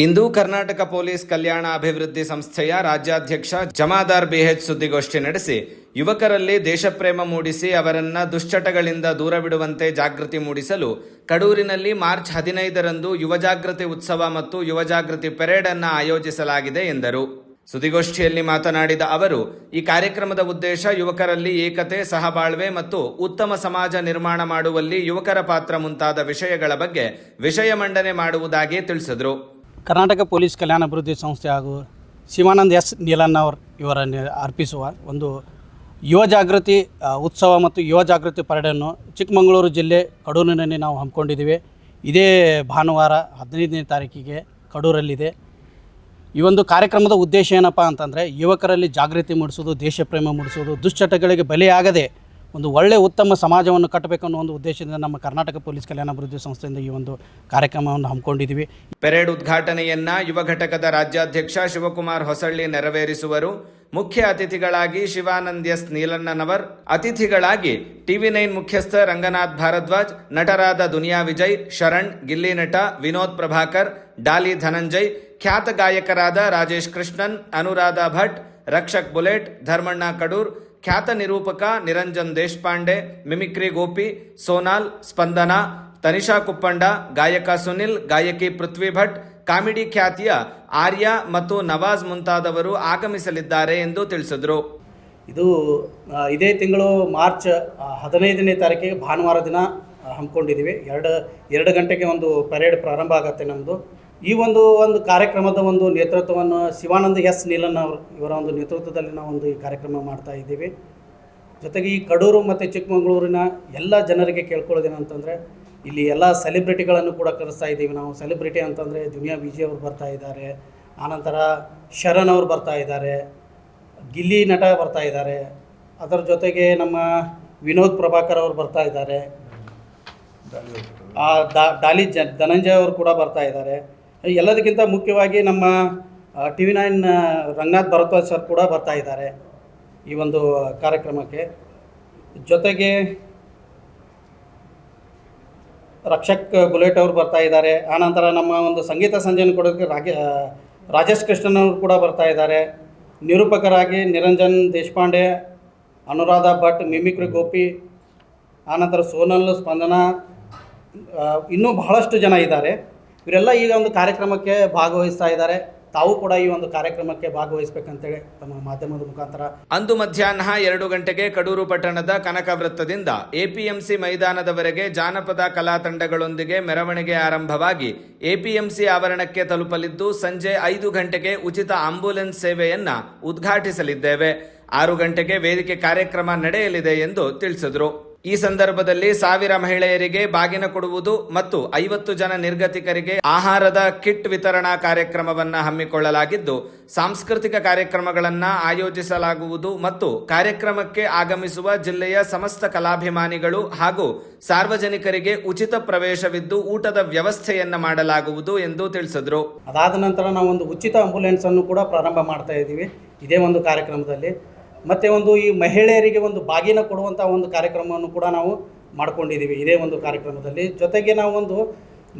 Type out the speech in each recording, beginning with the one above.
ಇಂದು Karnataka police ಕಲ್ಯಾಣ ಅಭಿವೃದ್ಧಿ ಸಂಸ್ಥೆಯ ರಾಜ್ಯಾಧ್ಯಕ್ಷ ಜಮಾದಾರ್ ಬಿಎಚ್ ಸುದ್ದಿಗೋಷ್ಠಿ ನಡೆಸಿ ಯುವಕರಲ್ಲಿ ದೇಶಪ್ರೇಮ ಮೂಡಿಸಿ ಅವರನ್ನ ದುಶ್ಚಟಗಳಿಂದ ದೂರವಿಡುವಂತೆ ಜಾಗೃತಿ ಮೂಡಿಸಲು ಕಡೂರಿನಲ್ಲಿ ಮಾರ್ಚ್ 15ರಂದು ಯುವ ಜಾಗೃತಿ ಉತ್ಸವ ಮತ್ತು ಯುವ ಜಾಗೃತಿ ಪೆರೇಡ್ ಅನ್ನು ಆಯೋಜಿಸಲಾಗಿದೆ ಎಂದರು. ಸುದ್ದಿಗೋಷ್ಠಿಯಲ್ಲಿ ಮಾತನಾಡಿದ ಅವರು, ಈ ಕಾರ್ಯಕ್ರಮದ ಉದ್ದೇಶ ಯುವಕರಲ್ಲಿ ಏಕತೆ, ಸಹಬಾಳ್ವೆ ಮತ್ತು ಉತ್ತಮ ಸಮಾಜ ನಿರ್ಮಾಣ ಮಾಡುವಲ್ಲಿ ಯುವಕರ ಪಾತ್ರ ಮುಂತಾದ ವಿಷಯಗಳ ಬಗ್ಗೆ ವಿಷಯ ಮಂಡನೆ ಮಾಡುವುದಾಗಿ ತಿಳಿಸಿದರು. ಕರ್ನಾಟಕ ಪೊಲೀಸ್ ಕಲ್ಯಾಣ ಅಭಿವೃದ್ಧಿ ಸಂಸ್ಥೆ ಹಾಗೂ ಶಿವಾನಂದ್ ಎಸ್ ನೀಲನ್ ಇವರನ್ನು ಅರ್ಪಿಸುವ ಒಂದು ಯುವ ಜಾಗೃತಿ ಉತ್ಸವ ಮತ್ತು ಯುವ ಜಾಗೃತಿ ಪರೇಡನ್ನು ಚಿಕ್ಕಮಗಳೂರು ಜಿಲ್ಲೆ ಕಡೂರಿನಲ್ಲಿ ನಾವು ಹಮ್ಮಿಕೊಂಡಿದ್ದೀವಿ. ಇದೇ ಭಾನುವಾರ 15ನೇ ತಾರೀಕಿಗೆ ಕಡೂರಲ್ಲಿದೆ. ಈ ಒಂದು ಕಾರ್ಯಕ್ರಮದ ಉದ್ದೇಶ ಏನಪ್ಪ ಅಂತಂದರೆ, ಯುವಕರಲ್ಲಿ ಜಾಗೃತಿ ಮೂಡಿಸೋದು, ದೇಶಪ್ರೇಮ ಮೂಡಿಸೋದು, ದುಶ್ಚಟಗಳಿಗೆ ಬಲಿಯಾಗದೆ ಒಂದು ಒಳ್ಳೆಯ ಉತ್ತಮ ಸಮಾಜವನ್ನು ಕಟ್ಟಬೇಕು ಅನ್ನೋ ಒಂದು ಉದ್ದೇಶದಿಂದ ನಮ್ಮ ಕರ್ನಾಟಕ ಪೊಲೀಸ್ ಕಲ್ಯಾಣ ಅಭಿವೃದ್ಧಿ ಸಂಸ್ಥೆಯಿಂದ ಈ ಒಂದು ಕಾರ್ಯಕ್ರಮವನ್ನು ಹಮ್ಮಿಕೊಂಡಿದ್ದೀವಿ. ಪೆರೇಡ್ ಉದ್ಘಾಟನೆಯನ್ನ ಯುವ ಘಟಕದ ರಾಜ್ಯಾಧ್ಯಕ್ಷ ಶಿವಕುಮಾರ್ ಹೊಸಳ್ಳಿ ನೆರವೇರಿಸುವರು. ಮುಖ್ಯ ಅತಿಥಿಗಳಾಗಿ ಶಿವಾನಂದ್ ಎಸ್ ನೀಲಣ್ಣನವರ್, ಅತಿಥಿಗಳಾಗಿ TV9 ಮುಖ್ಯಸ್ಥ ರಂಗನಾಥ್ ಭಾರದ್ವಾಜ್, ನಟರಾದ ದುನಿಯಾ ವಿಜಯ್, ಶರಣ್, ಗಿಲ್ಲಿ ನಟ, ವಿನೋದ್ ಪ್ರಭಾಕರ್, ಡಾಲಿ ಧನಂಜಯ್, ಖ್ಯಾತ ಗಾಯಕರಾದ ರಾಜೇಶ್ ಕೃಷ್ಣನ್, ಅನುರಾಧ ಭಟ್, ರಕ್ಷಕ್ ಬುಲೆಟ್, ಧರ್ಮಣ್ಣ ಕಡೂರ್, ಖ್ಯಾತ ನಿರೂಪಕ ನಿರಂಜನ್ ದೇಶಪಾಂಡೆ, ಮಿಮಿಕ್ರಿ ಗೋಪಿ, ಸೋನಾಲ್, ಸ್ಪಂದನಾ, ತನಿಷಾ ಕುಪ್ಪಂಡ, ಗಾಯಕ ಸುನಿಲ್, ಗಾಯಕಿ ಪೃಥ್ವಿ ಭಟ್, ಕಾಮಿಡಿ ಖ್ಯಾತಿಯ ಆರ್ಯ ಮತ್ತು ನವಾಜ್ ಮುಂತಾದವರು ಆಗಮಿಸಲಿದ್ದಾರೆ ಎಂದು ತಿಳಿಸಿದರು. ಇದು ಇದೇ ತಿಂಗಳು ಮಾರ್ಚ್ 15ನೇ ತಾರೀಕಿಗೆ ಭಾನುವಾರ ದಿನ ಹಮ್ಮಿಕೊಂಡಿದ್ದೀವಿ. ಎರಡು ಗಂಟೆಗೆ ಒಂದು ಪರೇಡ್ ಪ್ರಾರಂಭ ಆಗುತ್ತೆ ನಮ್ಮದು. ಈ ಒಂದು ಕಾರ್ಯಕ್ರಮದ ಒಂದು ನೇತೃತ್ವವನ್ನು ಶಿವಾನಂದ್ ಎಸ್ ನೀಲನ್ ಇವರ ಒಂದು ನೇತೃತ್ವದಲ್ಲಿ ನಾವು ಒಂದು ಈ ಕಾರ್ಯಕ್ರಮ ಮಾಡ್ತಾ ಇದ್ದೀವಿ. ಜೊತೆಗೆ ಈ ಕಡೂರು ಮತ್ತು ಚಿಕ್ಕಮಗಳೂರಿನ ಎಲ್ಲ ಜನರಿಗೆ ಕೇಳ್ಕೊಳ್ಳೋದೇನಂತಂದರೆ, ಇಲ್ಲಿ ಎಲ್ಲ ಸೆಲೆಬ್ರಿಟಿಗಳನ್ನು ಕೂಡ ಕರೆಸ್ತಾ ಇದ್ದೀವಿ ನಾವು. ಸೆಲೆಬ್ರಿಟಿ ಅಂತಂದರೆ ದುನಿಯಾ ವಿಜಯ್ ಅವರು ಬರ್ತಾ ಇದ್ದಾರೆ, ಆನಂತರ ಶರಣ್ ಅವರು ಬರ್ತಾ ಇದ್ದಾರೆ, ಗಿಲ್ಲಿ ನಟ ಬರ್ತಾ ಇದ್ದಾರೆ, ಅದರ ಜೊತೆಗೆ ನಮ್ಮ ವಿನೋದ್ ಪ್ರಭಾಕರ್ ಅವರು ಬರ್ತಾ ಇದ್ದಾರೆ, ಡಾಲಿ ಧನಂಜಯ್ ಅವರು ಕೂಡ ಬರ್ತಾ ಇದ್ದಾರೆ. ಎಲ್ಲದಕ್ಕಿಂತ ಮುಖ್ಯವಾಗಿ ನಮ್ಮ TV9 ರಂಗನಾಥ್ ಭಾರದ್ವಾಜ್ ಸರ್ ಕೂಡ ಬರ್ತಾ ಇದ್ದಾರೆ ಈ ಒಂದು ಕಾರ್ಯಕ್ರಮಕ್ಕೆ. ಜೊತೆಗೆ ರಕ್ಷಕ್ ಬುಲೆಟ್ ಅವರು ಬರ್ತಾ ಇದ್ದಾರೆ. ಆನಂತರ ನಮ್ಮ ಒಂದು ಸಂಗೀತ ಸಂಜೆಯನ್ನು ಕೊಡೋದಕ್ಕೆ ರಾಜೇಶ್ ಕೃಷ್ಣನ್ ಅವರು ಕೂಡ ಬರ್ತಾ ಇದ್ದಾರೆ. ನಿರೂಪಕರಾಗಿ ನಿರಂಜನ್ ದೇಶಪಾಂಡೆ, ಅನುರಾಧ ಭಟ್, ಮಿಮಿಕ್ರಿ ಗೋಪಿ, ಆನಂತರ ಸೋನಲ್, ಸ್ಪಂದನಾ, ಇನ್ನೂ ಬಹಳಷ್ಟು ಜನ ಇದ್ದಾರೆ. ಇವರೆಲ್ಲ ಈಗ ಒಂದು ಕಾರ್ಯಕ್ರಮಕ್ಕೆ ಭಾಗವಹಿಸ್ತಾ ಇದ್ದಾರೆ. ತಾವು ಕೂಡ ಈ ಒಂದು ಕಾರ್ಯಕ್ರಮಕ್ಕೆ ಭಾಗವಹಿಸಬೇಕಂತೇಳಿ ತಮ್ಮ ಮಾಧ್ಯಮದ ಮುಖಾಂತರ ಅಂದು ಮಧ್ಯಾಹ್ನ 2 ಗಂಟೆಗೆ ಕಡೂರು ಪಟ್ಟಣದ ಕನಕ ವೃತ್ತದಿಂದ APMC ಮೈದಾನದವರೆಗೆ ಜಾನಪದ ಕಲಾ ತಂಡಗಳೊಂದಿಗೆ ಮೆರವಣಿಗೆ ಆರಂಭವಾಗಿ APMC ಆವರಣಕ್ಕೆ ತಲುಪಲಿದ್ದು, ಸಂಜೆ 5 ಗಂಟೆಗೆ ಉಚಿತ ಆಂಬ್ಯುಲೆನ್ಸ್ ಸೇವೆಯನ್ನ ಉದ್ಘಾಟಿಸಲಿದ್ದೇವೆ. 6 ಗಂಟೆಗೆ ವೇದಿಕೆ ಕಾರ್ಯಕ್ರಮ ನಡೆಯಲಿದೆ ಎಂದು ತಿಳಿಸಿದರು. ಈ ಸಂದರ್ಭದಲ್ಲಿ 1000 ಮಹಿಳೆಯರಿಗೆ ಬಾಗಿನ ಕೊಡುವುದು ಮತ್ತು 50 ಜನ ನಿರ್ಗತಿಕರಿಗೆ ಆಹಾರದ ಕಿಟ್ ವಿತರಣಾ ಕಾರ್ಯಕ್ರಮವನ್ನು ಹಮ್ಮಿಕೊಳ್ಳಲಾಗಿದ್ದು, ಸಾಂಸ್ಕೃತಿಕ ಕಾರ್ಯಕ್ರಮಗಳನ್ನು ಆಯೋಜಿಸಲಾಗುವುದು ಮತ್ತು ಕಾರ್ಯಕ್ರಮಕ್ಕೆ ಆಗಮಿಸುವ ಜಿಲ್ಲೆಯ ಸಮಸ್ತ ಕಲಾಭಿಮಾನಿಗಳು ಹಾಗೂ ಸಾರ್ವಜನಿಕರಿಗೆ ಉಚಿತ ಪ್ರವೇಶವಿದ್ದು ಊಟದ ವ್ಯವಸ್ಥೆಯನ್ನ ಮಾಡಲಾಗುವುದು ಎಂದು ತಿಳಿಸಿದರು. ಅದಾದ ನಂತರ ನಾವು ಒಂದು ಉಚಿತ ಆಂಬ್ಯುಲೆನ್ಸ್ ಅನ್ನು ಕೂಡ ಪ್ರಾರಂಭ ಮಾಡ್ತಾ ಇದ್ದೀವಿ ಇದೇ ಒಂದು ಕಾರ್ಯಕ್ರಮದಲ್ಲಿ. ಮತ್ತು ಈ ಮಹಿಳೆಯರಿಗೆ ಒಂದು ಬಾಗಿನ ಕೊಡುವಂಥ ಒಂದು ಕಾರ್ಯಕ್ರಮವನ್ನು ಕೂಡ ನಾವು ಮಾಡ್ಕೊಂಡಿದ್ದೀವಿ ಇದೇ ಒಂದು ಕಾರ್ಯಕ್ರಮದಲ್ಲಿ. ಜೊತೆಗೆ ನಾವು ಒಂದು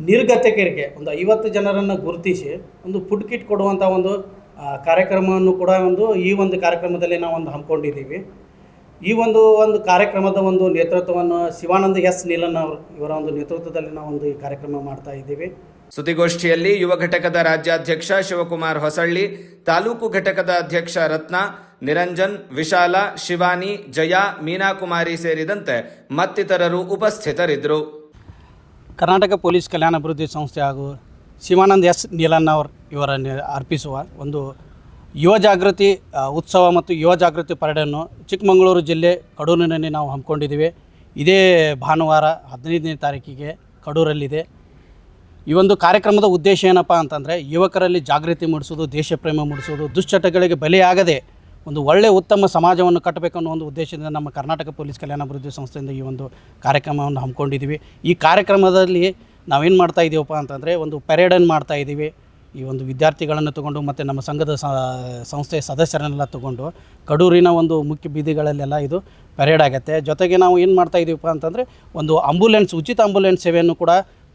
ನಿರ್ಗತಿಕರಿಗೆ ಒಂದು 50 ಜನರನ್ನು ಗುರುತಿಸಿ ಒಂದು ಫುಡ್ ಕಿಟ್ ಕೊಡುವಂಥ ಒಂದು ಕಾರ್ಯಕ್ರಮವನ್ನು ಕೂಡ ಈ ಒಂದು ಕಾರ್ಯಕ್ರಮದಲ್ಲಿ ನಾವು ಹಮ್ಮಿಕೊಂಡಿದ್ದೀವಿ. ಈ ಒಂದು ಕಾರ್ಯಕ್ರಮದ ಒಂದು ನೇತೃತ್ವವನ್ನು ಶಿವಾನಂದ್ ಎಸ್ ನೀಲನ್ ಇವರ ಒಂದು ನೇತೃತ್ವದಲ್ಲಿ ನಾವು ಈ ಕಾರ್ಯಕ್ರಮ ಮಾಡ್ತಾ ಇದ್ದೀವಿ. ಸುದ್ದಿಗೋಷ್ಠಿಯಲ್ಲಿ ಯುವ ಘಟಕದ ರಾಜ್ಯಾಧ್ಯಕ್ಷ ಶಿವಕುಮಾರ್ ಹೊಸಳ್ಳಿ, ತಾಲೂಕು ಘಟಕದ ಅಧ್ಯಕ್ಷ ರತ್ನ, ನಿರಂಜನ್, ವಿಶಾಲ, ಶಿವಾನಿ, ಜಯ, ಮೀನಾಕುಮಾರಿ ಸೇರಿದಂತೆ ಮತ್ತಿತರರು ಉಪಸ್ಥಿತರಿದ್ದರು. ಕರ್ನಾಟಕ ಪೊಲೀಸ್ ಕಲ್ಯಾಣ ಅಭಿವೃದ್ಧಿ ಸಂಸ್ಥೆ ಹಾಗೂ ಶಿವಾನಂದ್ ಎಸ್ ನೀಲನ್ ಇವರನ್ನು ಅರ್ಪಿಸುವ ಒಂದು ಯುವ ಜಾಗೃತಿ ಉತ್ಸವ ಮತ್ತು ಯುವ ಜಾಗೃತಿ ಪರೇಡನ್ನು ಚಿಕ್ಕಮಗಳೂರು ಜಿಲ್ಲೆ ಕಡೂರಿನಲ್ಲಿ ನಾವು ಹಮ್ಮಿಕೊಂಡಿದ್ದೀವಿ. ಇದೇ ಭಾನುವಾರ 15ನೇ ತಾರೀಕಿಗೆ ಕಡೂರಲ್ಲಿದೆ. ಈ ಒಂದು ಕಾರ್ಯಕ್ರಮದ ಉದ್ದೇಶ ಏನಪ್ಪ ಅಂತಂದರೆ, ಯುವಕರಲ್ಲಿ ಜಾಗೃತಿ ಮೂಡಿಸೋದು, ದೇಶಪ್ರೇಮ ಮೂಡಿಸೋದು, ದುಶ್ಚಟಗಳಿಗೆ ಬಲಿಯಾಗದೆ ಒಂದು ಒಳ್ಳೆಯ ಉತ್ತಮ ಸಮಾಜವನ್ನು ಕಟ್ಟಬೇಕು ಅನ್ನೋ ಒಂದು ಉದ್ದೇಶದಿಂದ ನಮ್ಮ ಕರ್ನಾಟಕ ಪೊಲೀಸ್ ಕಲ್ಯಾಣ ಅಭಿವೃದ್ಧಿ ಸಂಸ್ಥೆಯಿಂದ ಈ ಒಂದು ಕಾರ್ಯಕ್ರಮವನ್ನು ಹಮ್ಮಿಕೊಂಡಿದ್ದೀವಿ. ಈ ಕಾರ್ಯಕ್ರಮದಲ್ಲಿ ನಾವೇನು ಮಾಡ್ತಾ ಇದ್ದೀವಪ್ಪ ಅಂತಂದರೆ, ಒಂದು ಪೆರೇಡನ್ನು ಮಾಡ್ತಾ ಇದ್ದೀವಿ. ಈ ಒಂದು ವಿದ್ಯಾರ್ಥಿಗಳನ್ನು ತಗೊಂಡು ಮತ್ತು ನಮ್ಮ ಸಂಘದ ಸಂಸ್ಥೆಯ ಸದಸ್ಯರನ್ನೆಲ್ಲ ತಗೊಂಡು ಕಡೂರಿನ ಒಂದು ಮುಖ್ಯ ಬೀದಿಗಳಲ್ಲೆಲ್ಲ ಇದು ಪರೇಡ್ ಆಗುತ್ತೆ. ಜೊತೆಗೆ ನಾವು ಏನು ಮಾಡ್ತಾ ಇದ್ದೀವಪ್ಪ ಅಂತಂದರೆ ಒಂದು ಆಂಬುಲೆನ್ಸ್, ಉಚಿತ ಆಂಬುಲೆನ್ಸ್ ಸೇವೆಯನ್ನು ಕೂಡ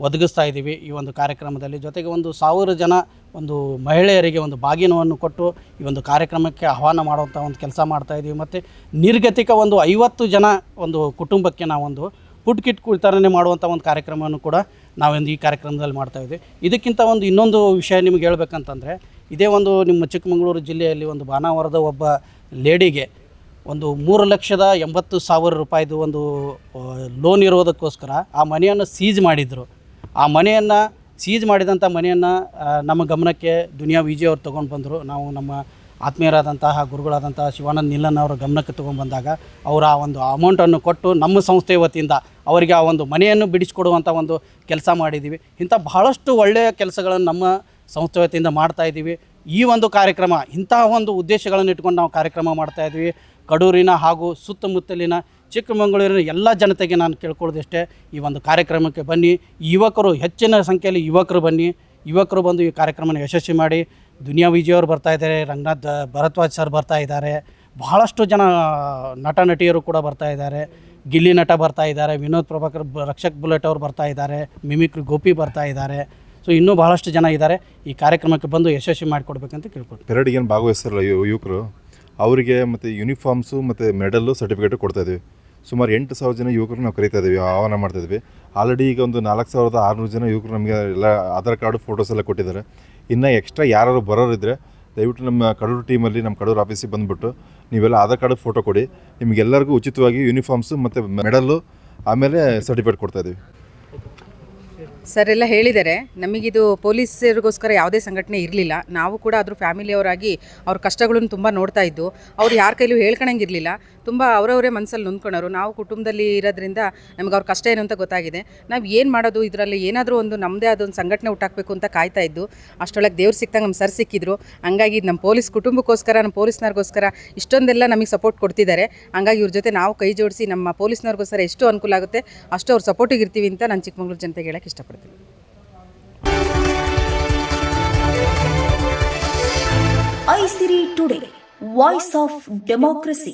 ಒದಗಿಸ್ತಾ ಇದ್ದೀವಿ ಈ ಒಂದು ಕಾರ್ಯಕ್ರಮದಲ್ಲಿ. ಜೊತೆಗೆ 1,000 ಜನ ಒಂದು ಮಹಿಳೆಯರಿಗೆ ಒಂದು ಬಾಗಿನವನ್ನು ಕೊಟ್ಟು ಈ ಒಂದು ಕಾರ್ಯಕ್ರಮಕ್ಕೆ ಆಹ್ವಾನ ಮಾಡುವಂಥ ಒಂದು ಕೆಲಸ ಮಾಡ್ತಾಯಿದ್ದೀವಿ. ಮತ್ತು ನಿರ್ಗತಿಕ 50 ಜನ ಒಂದು ಕುಟುಂಬಕ್ಕೆ ನಾವೊಂದು ಫುಡ್ ಕಿಟ್ ವಿತರಣೆ ಮಾಡುವಂಥ ಒಂದು ಕಾರ್ಯಕ್ರಮವನ್ನು ಕೂಡ ನಾವೊಂದು ಈ ಕಾರ್ಯಕ್ರಮದಲ್ಲಿ ಮಾಡ್ತಾಯಿದ್ವಿ. ಇದಕ್ಕಿಂತ ಇನ್ನೊಂದು ವಿಷಯ ನಿಮ್ಗೆ ಹೇಳ್ಬೇಕಂತಂದರೆ, ಇದೇ ನಿಮ್ಮ ಚಿಕ್ಕಮಗಳೂರು ಜಿಲ್ಲೆಯಲ್ಲಿ ಬಾನಾವರದ ಒಬ್ಬ ಲೇಡಿಗೆ 3,80,000 ರೂಪಾಯಿದು ಲೋನ್ ಇರೋದಕ್ಕೋಸ್ಕರ ಆ ಮನೆಯನ್ನು ಸೀಜ್ ಮಾಡಿದರು. ಆ ಮನೆಯನ್ನು ಸೀಜ್ ಮಾಡಿದಂಥ ಮನೆಯನ್ನು ನಮ್ಮ ಗಮನಕ್ಕೆ ದುನಿಯಾ ವಿಜಯ್ ಅವರು ತೊಗೊಂಡು ಬಂದರು. ನಾವು ನಮ್ಮ ಆತ್ಮೀಯರಾದಂತಹ ಗುರುಗಳಾದಂತಹ ಶಿವಾನಂದ ನಿಲ್ಲನ್ ಅವರ ಗಮನಕ್ಕೆ ತೊಗೊಂಡ್ಬಂದಾಗ ಅವರ ಆ ಒಂದು ಅಮೌಂಟನ್ನು ಕೊಟ್ಟು ನಮ್ಮ ಸಂಸ್ಥೆ ವತಿಯಿಂದ ಅವರಿಗೆ ಆ ಒಂದು ಮನೆಯನ್ನು ಬಿಡಿಸ್ಕೊಡುವಂಥ ಒಂದು ಕೆಲಸ ಮಾಡಿದ್ದೀವಿ. ಇಂಥ ಬಹಳಷ್ಟು ಒಳ್ಳೆಯ ಕೆಲಸಗಳನ್ನು ನಮ್ಮ ಸಂಸ್ಥೆ ವತಿಯಿಂದ ಮಾಡ್ತಾಯಿದ್ದೀವಿ. ಈ ಒಂದು ಕಾರ್ಯಕ್ರಮ ಇಂತಹ ಒಂದು ಉದ್ದೇಶಗಳನ್ನು ಇಟ್ಕೊಂಡು ನಾವು ಕಾರ್ಯಕ್ರಮ ಮಾಡ್ತಾಯಿದ್ವಿ. ಕಡೂರಿನ ಹಾಗೂ ಸುತ್ತಮುತ್ತಲಿನ ಚಿಕ್ಕಮಗಳೂರಿನ ಎಲ್ಲ ಜನತೆಗೆ ನಾನು ಕೇಳ್ಕೊಳ್ಳೋದಷ್ಟೇ, ಈ ಒಂದು ಕಾರ್ಯಕ್ರಮಕ್ಕೆ ಬನ್ನಿ. ಯುವಕರು, ಹೆಚ್ಚಿನ ಸಂಖ್ಯೆಯಲ್ಲಿ ಯುವಕರು ಬನ್ನಿ. ಯುವಕರು ಬಂದು ಈ ಕಾರ್ಯಕ್ರಮನ ಯಶಸ್ವಿ ಮಾಡಿ. ದುನಿಯಾ ವಿಜಯ್ ಅವರು ಬರ್ತಾಯಿದ್ದಾರೆ, ರಂಗನಾಥ್ ಭರದ್ವಾಜ್ ಸರ್ ಬರ್ತಾಯಿದ್ದಾರೆ, ಬಹಳಷ್ಟು ಜನ ನಟ ನಟಿಯರು ಕೂಡ ಬರ್ತಾಯಿದ್ದಾರೆ. ಗಿಲ್ಲಿ ನಟ ಬರ್ತಾಯಿದ್ದಾರೆ, ವಿನೋದ್ ಪ್ರಭಾಕರ್, ರಕ್ಷಕ್ ಬುಲೆಟ್ ಅವರು ಬರ್ತಾಯಿದ್ದಾರೆ, ಮಿಮಿಕ್ರಿ ಗೋಪಿ ಬರ್ತಾಯಿದ್ದಾರೆ. ಸೊ ಇನ್ನೂ ಬಹಳಷ್ಟು ಜನ ಇದ್ದಾರೆ. ಈ ಕಾರ್ಯಕ್ರಮಕ್ಕೆ ಬಂದು ಯಶಸ್ವಿ ಮಾಡಿಕೊಡ್ಬೇಕಂತ ಕೇಳ್ಕೊಡ್ತೀವಿ. ಪೆರೇಡ್ಗೆ ಏನು ಭಾಗವಹಿಸ್ತಾರಲ್ಲ ಯುವಕರು, ಅವರಿಗೆ ಮತ್ತು ಯೂನಿಫಾರ್ಮ್ಸು ಮತ್ತು ಮೆಡಲ್ಲು ಸರ್ಟಿಫಿಕೇಟು ಕೊಡ್ತಾಯಿದ್ವಿ. ಸುಮಾರು 8,000 ಜನ ಯುವಕರು ನಾವು ಕರೀತಾ ಇದ್ದೀವಿ, ಆಹ್ವಾನ ಮಾಡ್ತಾಯಿದ್ವಿ. ಆಲ್ರೆಡಿ ಈಗ 4,600 ಜನ ಯುವಕರು ನಮಗೆ ಎಲ್ಲ ಆಧಾರ್ ಕಾರ್ಡು, ಫೋಟೋಸ್ ಎಲ್ಲ ಕೊಟ್ಟಿದ್ದಾರೆ. ಇನ್ನು ಎಕ್ಸ್ಟ್ರಾ ಯಾರು ಬರೋರಿದ್ದರೆ ದಯವಿಟ್ಟು ನಮ್ಮ ಕಡೂರು ಟೀಮಲ್ಲಿ, ನಮ್ಮ ಕಡೂರು ಆಫೀಸಿಗೆ ಬಂದುಬಿಟ್ಟು ನೀವೆಲ್ಲ ಆಧಾರ್ ಕಾರ್ಡು, ಫೋಟೋ ಕೊಡಿ. ನಿಮಗೆಲ್ಲರಿಗೂ ಉಚಿತವಾಗಿ ಯೂನಿಫಾರ್ಮ್ಸು ಮತ್ತು ಮೆಡಲ್ಲು ಆಮೇಲೆ ಸರ್ಟಿಫಿಕೇಟ್ ಕೊಡ್ತಾಯಿದ್ದೀವಿ. ಸರ್ ಎಲ್ಲ ಹೇಳಿದ್ದಾರೆ. ನಮಗಿದು ಪೊಲೀಸರಿಗೋಸ್ಕರ ಯಾವುದೇ ಸಂಘಟನೆ ಇರಲಿಲ್ಲ. ನಾವು ಕೂಡ ಅದ್ರ ಫ್ಯಾಮಿಲಿಯವರಾಗಿ ಅವ್ರ ಕಷ್ಟಗಳನ್ನು ತುಂಬ ನೋಡ್ತಾ ಇದ್ದು, ಅವ್ರು ಯಾರ ಕೈಲೂ ಹೇಳ್ಕೊಳಂಗಿರಲಿಲ್ಲ. ತುಂಬ ಅವರವರೇ ಮನಸ್ಸಲ್ಲಿ ನೊಂದ್ಕೊಳೋರು. ನಾವು ಕುಟುಂಬದಲ್ಲಿ ಇರೋದ್ರಿಂದ ನಮ್ಗೆ ಅವ್ರ ಕಷ್ಟ ಏನು ಅಂತ ಗೊತ್ತಾಗಿದೆ. ನಾವು ಏನು ಮಾಡೋದು, ಇದರಲ್ಲಿ ಏನಾದರೂ ನಮ್ಮದೇ ಆದೊಂದು ಸಂಘಟನೆ ಹುಟ್ಟಾಕಬೇಕು ಅಂತ ಕಾಯ್ತಾ ಇದ್ದು, ಅಷ್ಟೊಳಗೆ ದೇವ್ರು ಸಿಕ್ತಂಗೆ ನಮ್ಮ ಸರ್ ಸಿಕ್ಕಿದ್ರು. ಹಂಗಾಗಿ ನಮ್ಮ ಪೊಲೀಸ್ ಕುಟುಂಬಕ್ಕೋಸ್ಕರ, ನಮ್ಮ ಪೊಲೀಸ್ನವ್ರಿಗೋಸ್ಕರ ಇಷ್ಟೊಂದೆಲ್ಲ ನಮಗೆ ಸಪೋರ್ಟ್ ಕೊಡ್ತಿದ್ದಾರೆ. ಹಂಗಾಗಿ ಇವ್ರ ಜೊತೆ ನಾವು ಕೈ ಜೋಡಿಸಿ ನಮ್ಮ ಪೊಲೀಸ್ನವ್ರಿಗೋಸ್ಕರ ಎಷ್ಟು ಅನುಕೂಲ ಆಗುತ್ತೆ ಅಷ್ಟು ಅವ್ರ ಸಪೋರ್ಟಿಗೆ ಇರ್ತೀವಿ ಅಂತ ನಾನು ಚಿಕ್ಕಮಗಳೂರು ಜನತೆಗೆ ಹೇಳಕ್ಕೆ ಇಷ್ಟಪಡ್ತೀನಿ. ಐಸಿರಿ ಟುಡೇ, ವಾಯ್ಸ್ ಆಫ್ ಡೆಮೋಕ್ರಸಿ.